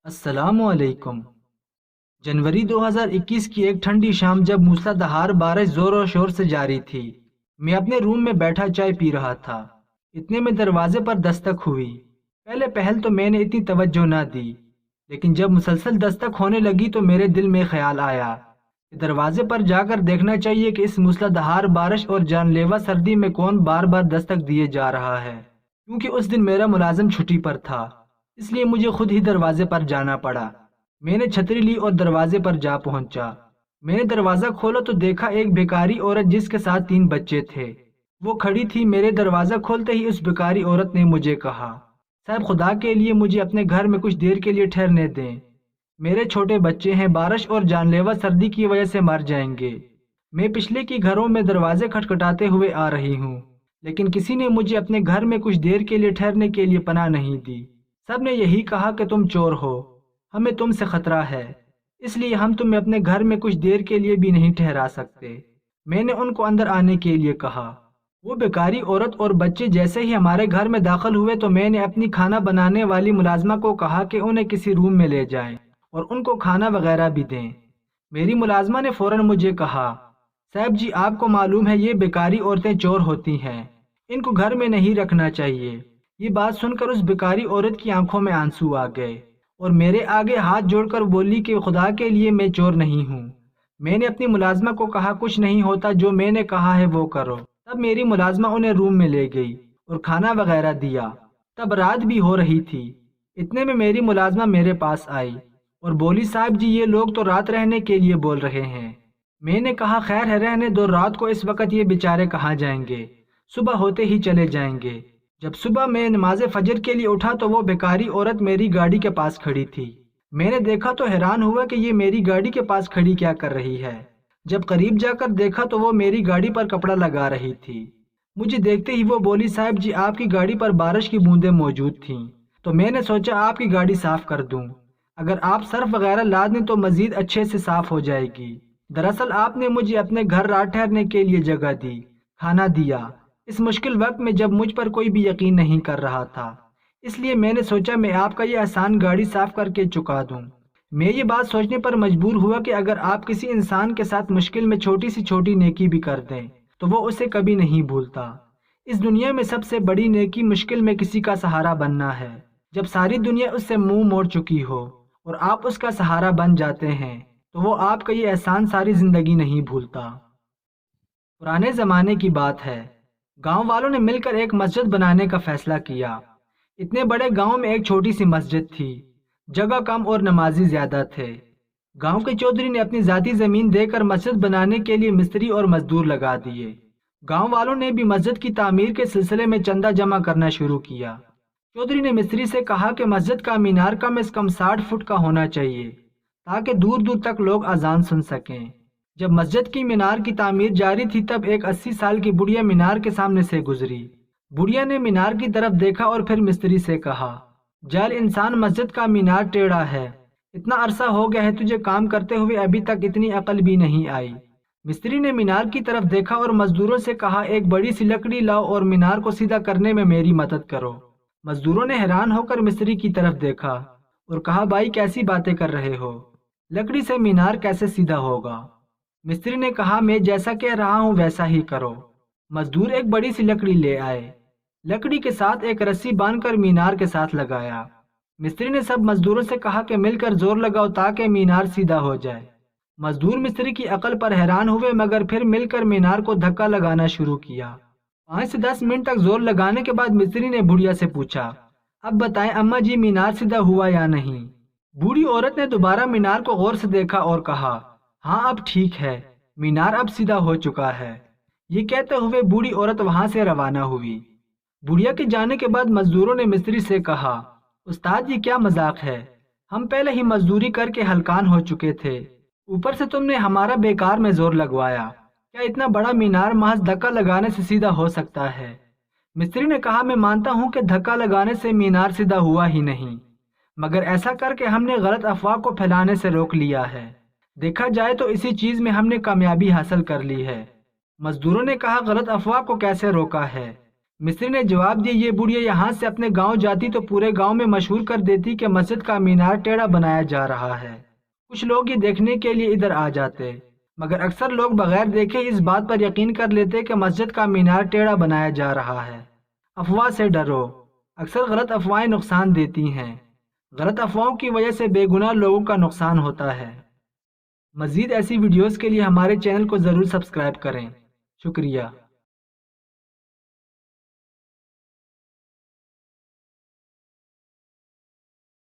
السلام علیکم۔ جنوری 2021 کی ایک ٹھنڈی شام جب موسلادھار بارش زور و شور سے جاری تھی، میں اپنے روم میں بیٹھا چائے پی رہا تھا۔ اتنے میں دروازے پر دستک ہوئی۔ پہلے پہل تو میں نے اتنی توجہ نہ دی، لیکن جب مسلسل دستک ہونے لگی تو میرے دل میں خیال آیا کہ دروازے پر جا کر دیکھنا چاہیے کہ اس موسلادھار بارش اور جان لیوا سردی میں کون بار بار دستک دیے جا رہا ہے۔ کیونکہ اس دن میرا ملازم چھٹی پر تھا، اس لیے مجھے خود ہی دروازے پر جانا پڑا۔ میں نے چھتری لی اور دروازے پر جا پہنچا۔ میں نے دروازہ کھولا تو دیکھا ایک بیکاری عورت جس کے ساتھ 3 بچے تھے، وہ کھڑی تھی۔ میرے دروازہ کھولتے ہی اس بیکاری عورت نے مجھے کہا، صاحب خدا کے لیے مجھے اپنے گھر میں کچھ دیر کے لیے ٹھہرنے دیں، میرے چھوٹے بچے ہیں، بارش اور جان لیوا سردی کی وجہ سے مر جائیں گے۔ میں پچھلے کی گھروں میں دروازے کھٹکھٹاتے ہوئے آ رہی ہوں، لیکن کسی نے مجھے اپنے گھر میں کچھ دیر کے لیے ٹھہرنے کے لیے پناہ نہیں دی۔ سب نے یہی کہا کہ تم چور ہو، ہمیں تم سے خطرہ ہے، اس لیے ہم تمہیں اپنے گھر میں کچھ دیر کے لیے بھی نہیں ٹھہرا سکتے۔ میں نے ان کو اندر آنے کے لیے کہا۔ وہ بیکاری عورت اور بچے جیسے ہی ہمارے گھر میں داخل ہوئے تو میں نے اپنی کھانا بنانے والی ملازمہ کو کہا کہ انہیں کسی روم میں لے جائیں اور ان کو کھانا وغیرہ بھی دیں۔ میری ملازمہ نے فوراً مجھے کہا، صاحب جی آپ کو معلوم ہے یہ بیکاری عورتیں چور ہوتی ہیں، ان کو گھر میں نہیں رکھنا چاہیے۔ یہ بات سن کر اس بیکاری عورت کی آنکھوں میں آنسو آ گئے اور میرے آگے ہاتھ جوڑ کر بولی کہ خدا کے لیے میں چور نہیں ہوں۔ میں نے اپنی ملازمہ کو کہا کچھ نہیں ہوتا، جو میں نے کہا ہے وہ کرو۔ تب میری ملازمہ انہیں روم میں لے گئی اور کھانا وغیرہ دیا۔ تب رات بھی ہو رہی تھی۔ اتنے میں میری ملازمہ میرے پاس آئی اور بولی، صاحب جی یہ لوگ تو رات رہنے کے لیے بول رہے ہیں۔ میں نے کہا خیر ہے، رہنے دو، رات کو اس وقت یہ بیچارے کہاں جائیں گے، صبح ہوتے ہی چلے جائیں گے۔ جب صبح میں نماز فجر کے لیے اٹھا تو وہ بیکاری عورت میری گاڑی کے پاس کھڑی تھی۔ میں نے دیکھا تو حیران ہوا کہ یہ میری گاڑی کے پاس کھڑی کیا کر رہی ہے۔ جب قریب جا کر دیکھا تو وہ میری گاڑی پر کپڑا لگا رہی تھی۔ مجھے دیکھتے ہی وہ بولی، صاحب جی آپ کی گاڑی پر بارش کی بوندیں موجود تھیں، تو میں نے سوچا آپ کی گاڑی صاف کر دوں، اگر آپ سرف وغیرہ لا دیں تو مزید اچھے سے صاف ہو جائے گی۔ دراصل آپ نے مجھے اپنے گھر رات ٹھہرنے کے لیے جگہ دی، کھانا دیا، اس مشکل وقت میں جب مجھ پر کوئی بھی یقین نہیں کر رہا تھا، اس لیے میں نے سوچا میں آپ کا یہ احسان گاڑی صاف کر کے چکا دوں۔ میں یہ بات سوچنے پر مجبور ہوا کہ اگر آپ کسی انسان کے ساتھ مشکل میں چھوٹی سی چھوٹی نیکی بھی کر دیں تو وہ اسے کبھی نہیں بھولتا۔ اس دنیا میں سب سے بڑی نیکی مشکل میں کسی کا سہارا بننا ہے۔ جب ساری دنیا اس سے منہ موڑ چکی ہو اور آپ اس کا سہارا بن جاتے ہیں تو وہ آپ کا یہ احسان ساری زندگی نہیں بھولتا۔ پرانے زمانے کی بات ہے، گاؤں والوں نے مل کر ایک مسجد بنانے کا فیصلہ کیا۔ اتنے بڑے گاؤں میں ایک چھوٹی سی مسجد تھی، جگہ کم اور نمازی زیادہ تھے۔ گاؤں کے چودھری نے اپنی ذاتی زمین دے کر مسجد بنانے کے لیے مستری اور مزدور لگا دیے۔ گاؤں والوں نے بھی مسجد کی تعمیر کے سلسلے میں چندہ جمع کرنا شروع کیا۔ چودھری نے مستری سے کہا کہ مسجد کا مینار کم از کم 60 فٹ کا ہونا چاہیے تاکہ دور دور تک لوگ اذان سن سکیں۔ جب مسجد کی مینار کی تعمیر جاری تھی تب ایک 80 سال کی بڑھیا مینار کے سامنے سے گزری۔ بڑھیا نے مینار کی طرف دیکھا اور پھر مستری سے کہا، جاہل انسان، مسجد کا مینار ٹیڑھا ہے، اتنا عرصہ ہو گیا ہے تجھے کام کرتے ہوئے ابھی تک اتنی عقل بھی نہیں آئی۔ مستری نے مینار کی طرف دیکھا اور مزدوروں سے کہا، ایک بڑی سی لکڑی لاؤ اور مینار کو سیدھا کرنے میں میری مدد کرو۔ مزدوروں نے حیران ہو کر مستری کی طرف دیکھا اور کہا، بھائی کیسی باتیں کر رہے ہو، لکڑی سے مینار کیسے سیدھا ہوگا؟ مستری نے کہا، میں جیسا کہہ رہا ہوں ویسا ہی کرو۔ مزدور ایک بڑی سی لکڑی لے آئے، لکڑی کے ساتھ ایک رسی باندھ کر مینار کے ساتھ لگایا۔ مستری نے سب مزدوروں سے کہا کہ مل کر زور لگاؤ تاکہ مینار سیدھا ہو جائے۔ مزدور مستری کی عقل پر حیران ہوئے مگر پھر مل کر مینار کو دھکا لگانا شروع کیا۔ 5 سے 10 منٹ تک زور لگانے کے بعد مستری نے بڑھیا سے پوچھا، اب بتائیں اماں جی مینار سیدھا ہوا یا نہیں؟ بوڑھی عورت نے دوبارہ مینار کو غور سے دیکھا اور کہا، ہاں اب ٹھیک ہے، مینار اب سیدھا ہو چکا ہے۔ یہ کہتے ہوئے بوڑھی عورت وہاں سے روانہ ہوئی۔ بڑھیا کے جانے کے بعد مزدوروں نے مستری سے کہا، استاد یہ کیا مذاق ہے، ہم پہلے ہی مزدوری کر کے ہلکان ہو چکے تھے، اوپر سے تم نے ہمارا بیکار میں زور لگوایا، کیا اتنا بڑا مینار محض دھکا لگانے سے سیدھا ہو سکتا ہے؟ مستری نے کہا، میں مانتا ہوں کہ دھکا لگانے سے مینار سیدھا ہوا ہی نہیں، مگر ایسا کر کے ہم نے غلط افواہ کو پھیلانے سے روک لیا ہے، دیکھا جائے تو اسی چیز میں ہم نے کامیابی حاصل کر لی ہے۔ مزدوروں نے کہا، غلط افواہ کو کیسے روکا ہے؟ مصری نے جواب دیا، یہ بڑھیا یہاں سے اپنے گاؤں جاتی تو پورے گاؤں میں مشہور کر دیتی کہ مسجد کا مینار ٹیڑھا بنایا جا رہا ہے۔ کچھ لوگ یہ دیکھنے کے لیے ادھر آ جاتے، مگر اکثر لوگ بغیر دیکھے اس بات پر یقین کر لیتے کہ مسجد کا مینار ٹیڑھا بنایا جا رہا ہے۔ افواہ سے ڈرو، اکثر غلط افواہیں نقصان دیتی ہیں۔ غلط افواہوں کی وجہ سے بے گناہ لوگوں کا نقصان ہوتا ہے۔ مزید ایسی ویڈیوز کے لیے ہمارے چینل کو ضرور سبسکرائب کریں۔ شکریہ۔